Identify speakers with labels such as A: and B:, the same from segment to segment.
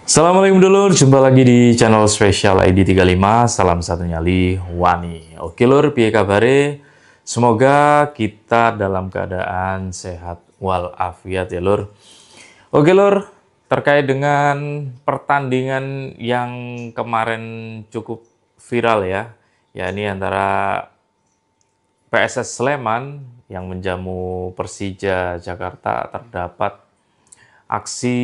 A: Assalamualaikum dulur, jumpa lagi di channel spesial ID35, salam satu nyali wani. Oke lur, piye kabare? Semoga kita dalam keadaan sehat walafiat ya lur. Oke lur, terkait dengan pertandingan yang kemarin cukup viral ya. Ya ini antara PSS Sleman yang menjamu Persija Jakarta, terdapat aksi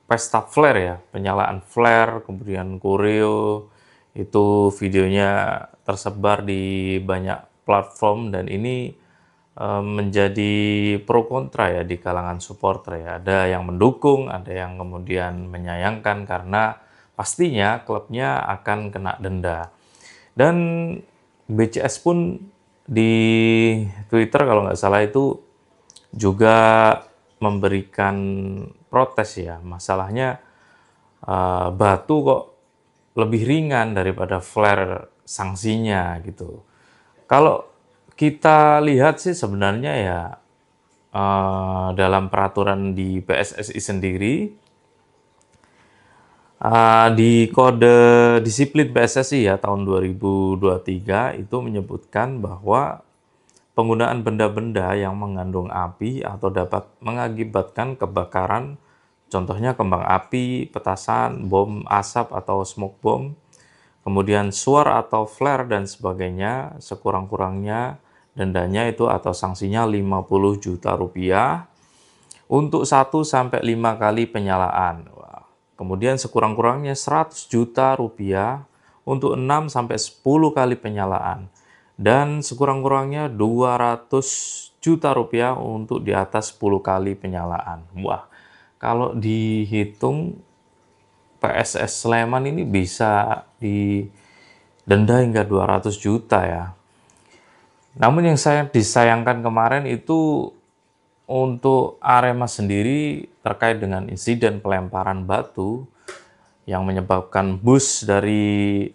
A: pesta flare ya, penyalaan flare, kemudian koreo, itu videonya tersebar di banyak platform dan ini menjadi pro kontra ya di kalangan supporter ya. Ada yang mendukung, ada yang kemudian menyayangkan karena pastinya klubnya akan kena denda. Dan BCS pun di Twitter kalau nggak salah itu juga memberikan protes ya, masalahnya batu kok lebih ringan daripada flare sanksinya gitu. Kalau kita lihat sih sebenarnya ya dalam peraturan di PSSI sendiri, di kode disiplin PSSI ya tahun 2023 itu menyebutkan bahwa penggunaan benda-benda yang mengandung api atau dapat mengakibatkan kebakaran, contohnya kembang api, petasan, bom asap atau smoke bomb, kemudian suar atau flare dan sebagainya, sekurang-kurangnya dendanya itu atau sanksinya 50 juta rupiah untuk 1-5 kali penyalaan. Kemudian sekurang-kurangnya 100 juta rupiah untuk 6-10 kali penyalaan. Dan sekurang-kurangnya 200 juta rupiah untuk di atas 10 kali penyalaan. Wah, kalau dihitung PSS Sleman ini bisa didenda hingga 200 juta ya. Namun yang saya disayangkan kemarin itu untuk Arema sendiri terkait dengan insiden pelemparan batu yang menyebabkan bus dari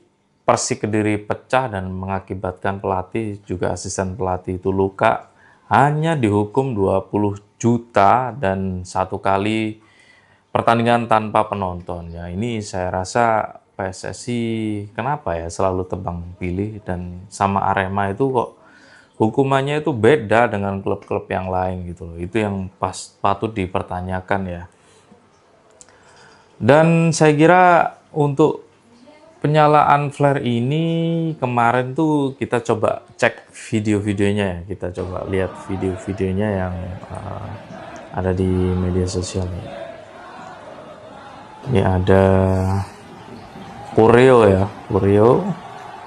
A: Persik Kediri pecah dan mengakibatkan pelatih juga asisten pelatih itu luka, hanya dihukum 20 juta dan 1 kali pertandingan tanpa penonton. Ya ini saya rasa PSSI kenapa ya selalu tebang pilih, dan sama Arema itu kok hukumannya itu beda dengan klub-klub yang lain gitu loh. Itu yang patut dipertanyakan ya. Dan saya kira untuk penyalaan flare ini kemarin tuh kita coba cek video-videonya ya. Kita coba lihat video-videonya yang ada di media sosial. Ini ada koreo ya, koreo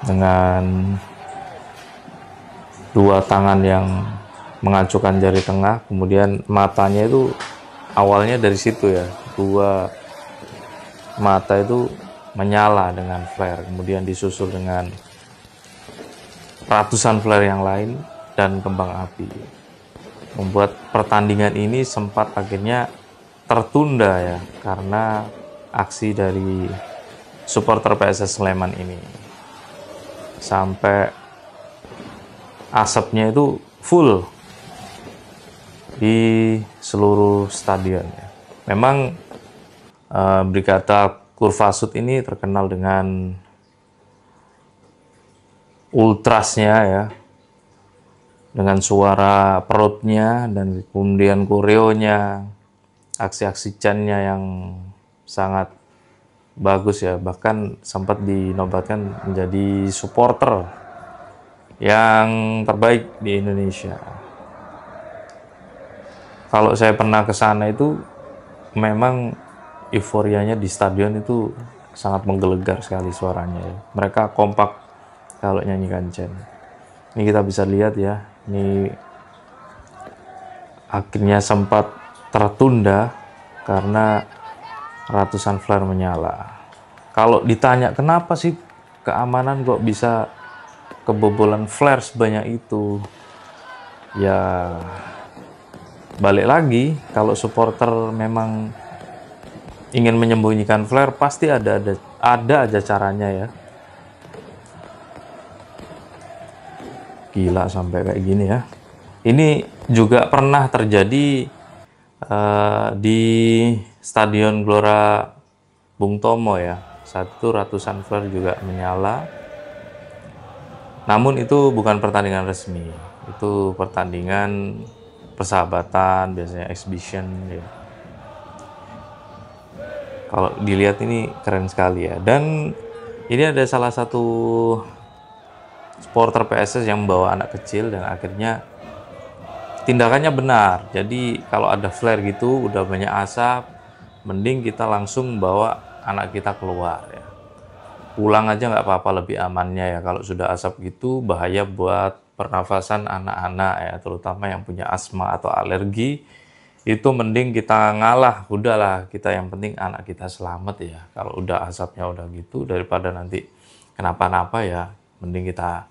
A: dengan dua tangan yang mengacukan jari tengah, kemudian matanya itu awalnya dari situ ya, dua mata itu menyala dengan flare, kemudian disusul dengan ratusan flare yang lain dan kembang api. Membuat pertandingan ini sempat akhirnya tertunda ya, karena aksi dari supporter PSS Sleman ini. Sampai asapnya itu full di seluruh stadion ya. Memang Brigata Kurvasut ini terkenal dengan ultrasnya ya, dengan suara perutnya dan kemudian koreonya, aksi-aksi chantnya yang sangat bagus ya, bahkan sempat dinobatkan menjadi supporter yang terbaik di Indonesia. Kalau saya pernah ke sana itu memang euforianya di stadion itu sangat menggelegar sekali suaranya ya. Mereka kompak kalau nyanyikan chant. Ini kita bisa lihat ya, ini akhirnya sempat tertunda karena ratusan flare menyala. Kalau ditanya kenapa sih keamanan kok bisa kebobolan flare sebanyak itu, ya balik lagi, kalau supporter memang ingin menyembunyikan flare pasti ada aja caranya ya. Gila sampai kayak gini ya. Ini juga pernah terjadi di Stadion Gelora Bung Tomo ya. Saat itu ratusan flare juga menyala. Namun itu bukan pertandingan resmi. Itu pertandingan persahabatan, biasanya exhibition ya. Kalau dilihat ini keren sekali ya. Dan ini ada salah satu supporter PSS yang membawa anak kecil dan akhirnya tindakannya benar. Jadi kalau ada flare gitu, udah banyak asap, mending kita langsung bawa anak kita keluar ya. Pulang aja nggak apa-apa, lebih amannya ya. Kalau sudah asap gitu bahaya buat pernafasan anak-anak ya, terutama yang punya asma atau alergi. Itu mending kita ngalah, udahlah kita yang penting anak kita selamat ya. Kalau udah asapnya udah gitu, daripada nanti kenapa-napa ya, mending kita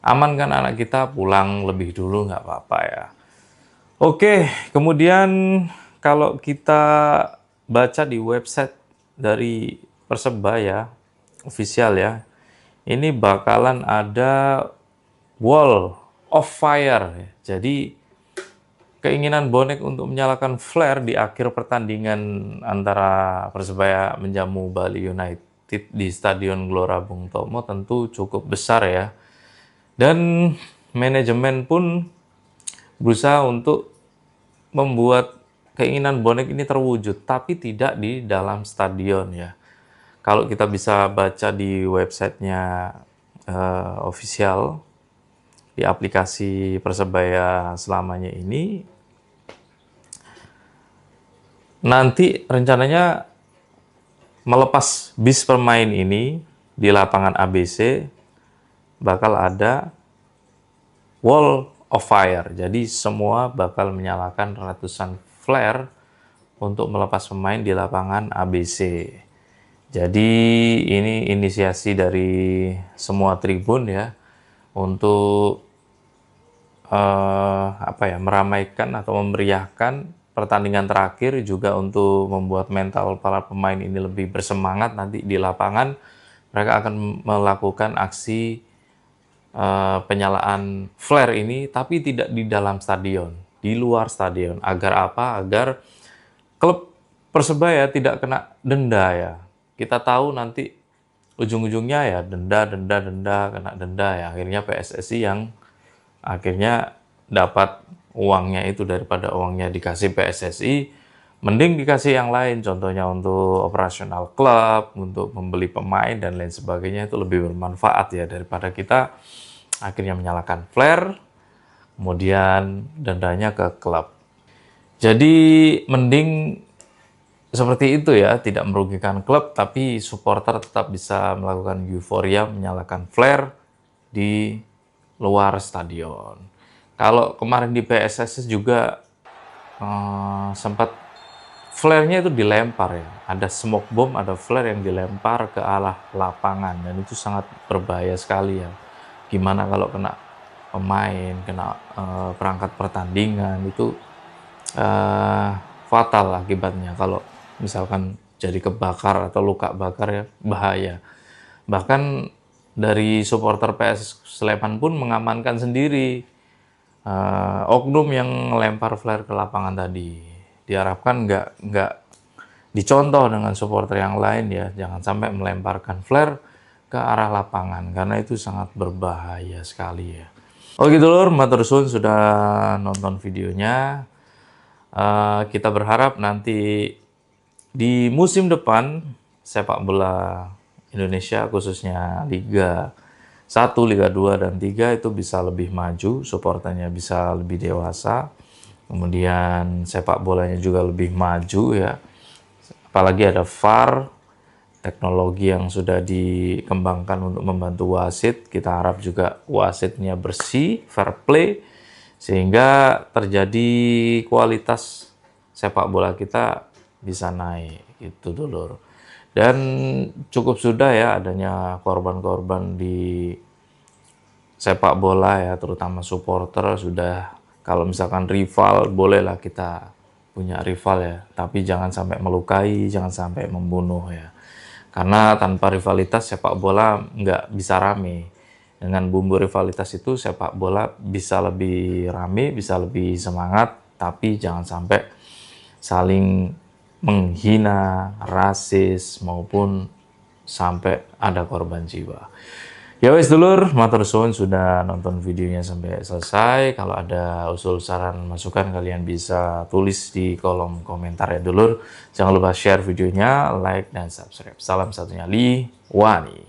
A: amankan anak kita, pulang lebih dulu nggak apa-apa ya. Oke, kemudian kalau kita baca di website dari Persebaya official ya, ini bakalan ada wall of fire. Jadi keinginan bonek untuk menyalakan flare di akhir pertandingan antara Persebaya menjamu Bali United di Stadion Gelora Bung Tomo tentu cukup besar ya. Dan manajemen pun berusaha untuk membuat keinginan bonek ini terwujud, tapi tidak di dalam stadion ya. Kalau kita bisa baca di websitenya official, di aplikasi Persebaya selamanya ini, nanti rencananya melepas bis pemain ini di lapangan ABC bakal ada wall of fire. Jadi semua bakal menyalakan ratusan flare untuk melepas pemain di lapangan ABC. Jadi ini inisiasi dari semua tribun ya untuk meramaikan atau memeriahkan pertandingan terakhir, juga untuk membuat mental para pemain ini lebih bersemangat nanti di lapangan. Mereka akan melakukan aksi penyalaan flare ini, tapi tidak di dalam stadion, di luar stadion. Agar apa? Agar klub Persebaya tidak kena denda ya. Kita tahu nanti ujung-ujungnya ya denda, kena denda ya. Akhirnya PSSI yang akhirnya dapat uangnya itu, daripada uangnya dikasih PSSI, mending dikasih yang lain. Contohnya untuk operasional klub, untuk membeli pemain dan lain sebagainya, itu lebih bermanfaat ya daripada kita akhirnya menyalakan flare, kemudian dendanya ke klub. Jadi mending seperti itu ya, tidak merugikan klub, tapi supporter tetap bisa melakukan euforia menyalakan flare di luar stadion. Kalau kemarin di PSSS juga sempat flare-nya itu dilempar ya. Ada smoke bomb, ada flare yang dilempar ke arah lapangan, dan itu sangat berbahaya sekali ya. Gimana kalau kena pemain, kena perangkat pertandingan, itu fatal akibatnya. Kalau misalkan jadi kebakar atau luka bakar ya, bahaya. Bahkan dari supporter PS Sleman pun mengamankan sendiri oknum yang lempar flare ke lapangan tadi. Diharapkan nggak dicontoh dengan supporter yang lain ya, jangan sampai melemparkan flare ke arah lapangan, karena itu sangat berbahaya sekali ya. Oke dulur, matur suwun sudah nonton videonya. Kita berharap nanti di musim depan sepak bola Indonesia, khususnya Liga 1, Liga 2, dan 3 itu bisa lebih maju, supporternya bisa lebih dewasa, kemudian sepak bolanya juga lebih maju ya. Apalagi ada VAR, teknologi yang sudah dikembangkan untuk membantu wasit. Kita harap juga wasitnya bersih, fair play, sehingga terjadi kualitas sepak bola kita bisa naik gitu dulur. Dan cukup sudah ya adanya korban-korban di sepak bola ya, terutama supporter. Sudah, kalau misalkan rival, bolehlah kita punya rival ya, tapi jangan sampai melukai, jangan sampai membunuh ya. Karena tanpa rivalitas sepak bola nggak bisa rame. Dengan bumbu rivalitas itu sepak bola bisa lebih rame, bisa lebih semangat, tapi jangan sampai saling menghina, rasis, maupun sampai ada korban jiwa. Ya wes dulur, matur suwun sudah nonton videonya sampai selesai. Kalau ada usul saran masukan kalian bisa tulis di kolom komentar ya dulur. Jangan lupa share videonya, like dan subscribe. Salam satunya Li Wani.